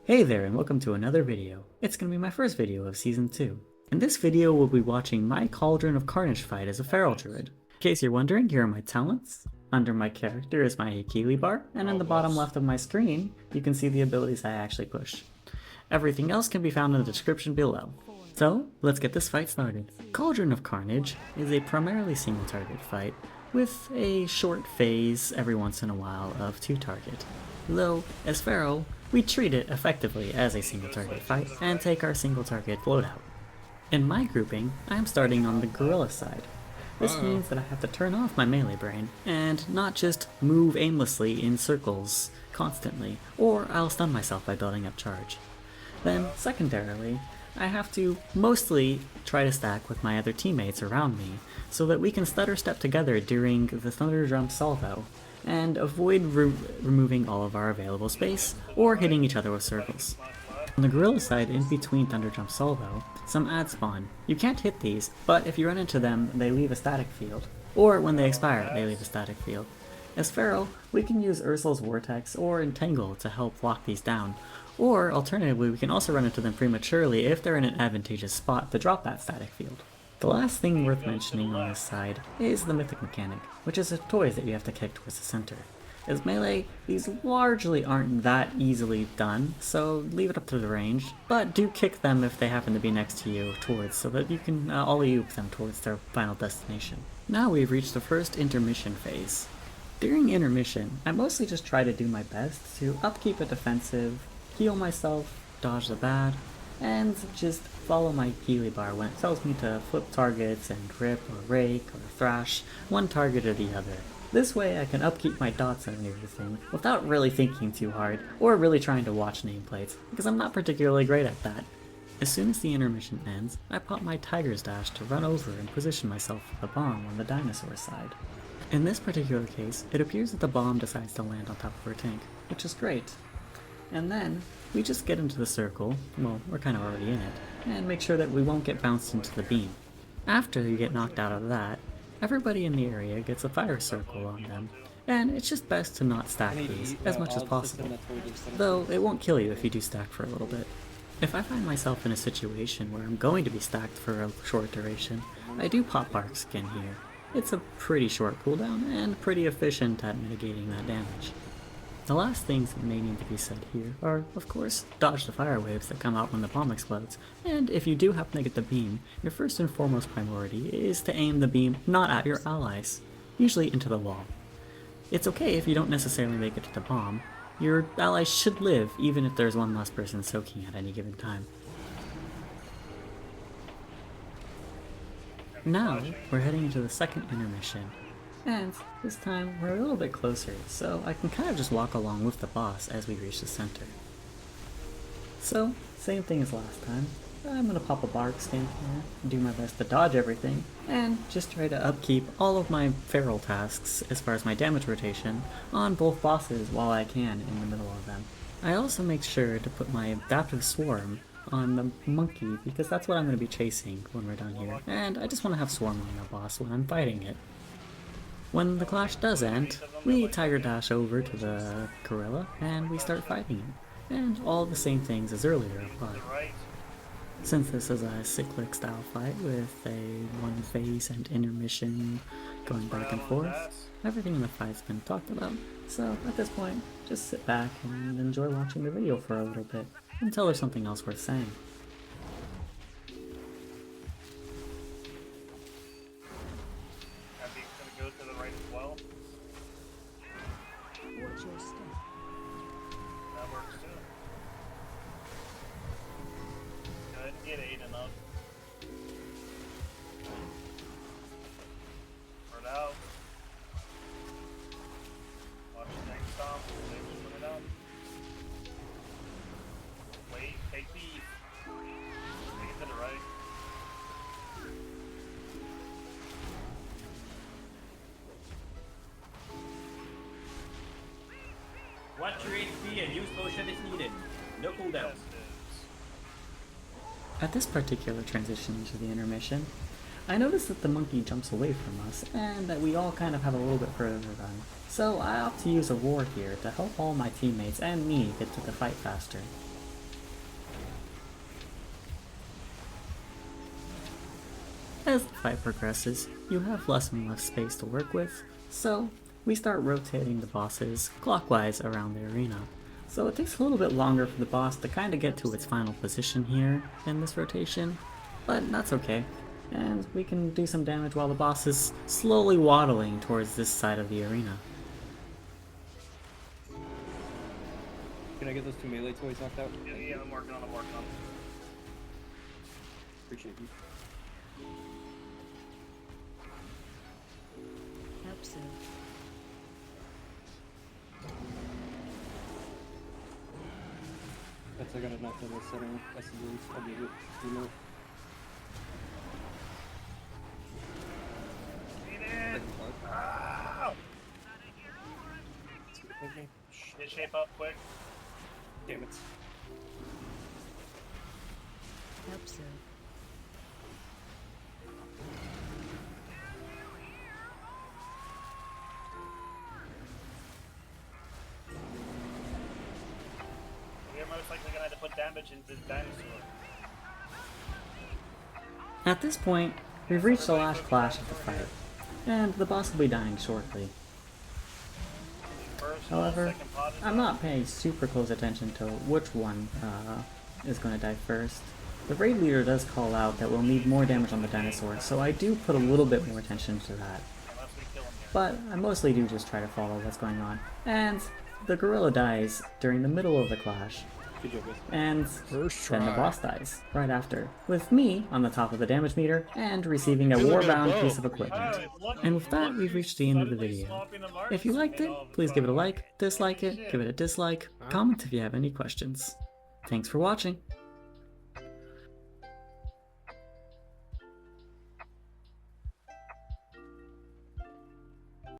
Hey there and welcome to another video. It's gonna be my first video of Season 2. In this video we'll be watching my Cauldron of Carnage fight as a Feral Druid. In case you're wondering, here are my talents. Under my character is my Achilles bar, and in the bottom left of my screen, you can see the abilities I actually push. Everything else can be found in the description below. So, let's get this fight started. Cauldron of Carnage is a primarily single target fight, with a short phase every once in a while of 2-target. Though, as Feral, we treat it effectively as a single target fight and take our single target loadout. In my grouping, I am starting on the Gorilla side. This means that I have to turn off my melee brain and not just move aimlessly in circles constantly, or I'll stun myself by building up charge. Then, secondarily, I have to mostly try to stack with my other teammates around me so that we can stutter step together during the Thunder Drum salvo and avoid removing all of our available space or hitting each other with circles. On the Gorilla side, in between Thunder Jump Salvo, some ads spawn. You can't hit these, but if you run into them, they leave a static field. Or when they expire, they leave a static field. As Feral, we can use Ursul's Vortex or Entangle to help lock these down, or alternatively we can also run into them prematurely if they're in an advantageous spot to drop that static field. The last thing worth mentioning on this side is the Mythic mechanic, which is the toys that you have to kick towards the center. As melee, these largely aren't that easily done, so leave it up to the range, but do kick them if they happen to be next to you towards, so that you can alley-oop them towards their final destination. Now we've reached the first intermission phase. During intermission, I mostly just try to do my best to upkeep a defensive, heal myself, dodge the bad, and just follow my Achilles bar when it tells me to flip targets and rip or rake or thrash one target or the other. This way I can upkeep my dots and everything without really thinking too hard or really trying to watch nameplates, because I'm not particularly great at that. As soon as the intermission ends, I pop my Tiger's Dash to run over and position myself for the bomb on the dinosaur side. In this particular case, it appears that the bomb decides to land on top of her tank, which is great. And then, we just get into the circle, well, we're kind of already in it, and make sure that we won't get bounced into the beam. After you get knocked out of that, everybody in the area gets a fire circle on them, and it's just best to not stack these as much as possible, though it won't kill you if you do stack for a little bit. If I find myself in a situation where I'm going to be stacked for a short duration, I do pop Bark Skin here. It's a pretty short cooldown and pretty efficient at mitigating that damage. The last things that may need to be said here are, of course, dodge the fire waves that come out when the bomb explodes, and if you do happen to get the beam, your first and foremost priority is to aim the beam not at your allies, usually into the wall. It's okay if you don't necessarily make it to the bomb. Your allies should live even if there's one less person soaking at any given time. Now, we're heading into the second intermission. And this time we're a little bit closer, so I can kind of just walk along with the boss as we reach the center. So, same thing as last time. I'm gonna pop a Bark Skin here, do my best to dodge everything, and just try to upkeep all of my feral tasks as far as my damage rotation on both bosses while I can in the middle of them. I also make sure to put my Adaptive Swarm on the monkey because that's what I'm gonna be chasing when we're done here, and I just want to have Swarm on the boss when I'm fighting it. When the clash does end, we Tiger Dash over to the Gorilla and we start fighting him, and all the same things as earlier apply. Since this is a cyclic style fight with a one phase and intermission going back and forth, everything in the fight's been talked about, so at this point, just sit back and enjoy watching the video for a little bit until there's something else worth saying. Watch your step. That works too. Go ahead and get Aiden up. Put it out. Watch the tank stop. Put it out. Wait, take beef. Take it to the right. Watch your HP and use potion if needed. No cooldown. At this particular transition into the intermission, I notice that the monkey jumps away from us, and that we all kind of have a little bit further to run. So I opt to use a roar here to help all my teammates and me get to the fight faster. As the fight progresses, you have less and less space to work with, so we start rotating the bosses clockwise around the arena. So it takes a little bit longer for the boss to kind of get to its final position here in this rotation, but that's okay. And we can do some damage while the boss is slowly waddling towards this side of the arena. Can I get those two melee toys knocked out? Yeah, I'm working on. Appreciate you. Help so. That's I got a knocked out of setting. That's the release. I'll give it 2 minutes. Ow! Get shape up quick. Damn it. Help so. You're most likely gonna have to put damage into the dinosaur. At this point, we've reached the last clash of the fight, and the boss will be dying shortly. First, However, second pot is I'm not paying super close attention to which one is going to die first. The raid leader does call out that we'll need more damage on the dinosaur, so I do put a little bit more attention to that. unless we kill him here. But I mostly do just try to follow what's going on. And the gorilla dies during the middle of the clash, Good job, guys. and First then the try. boss dies right after, with me on the top of the damage meter and receiving a warbound piece of equipment. And with that, we've reached the end of the video. If you liked it, please give it a like, dislike it, give it a dislike, comment if you have any questions. Thanks for watching!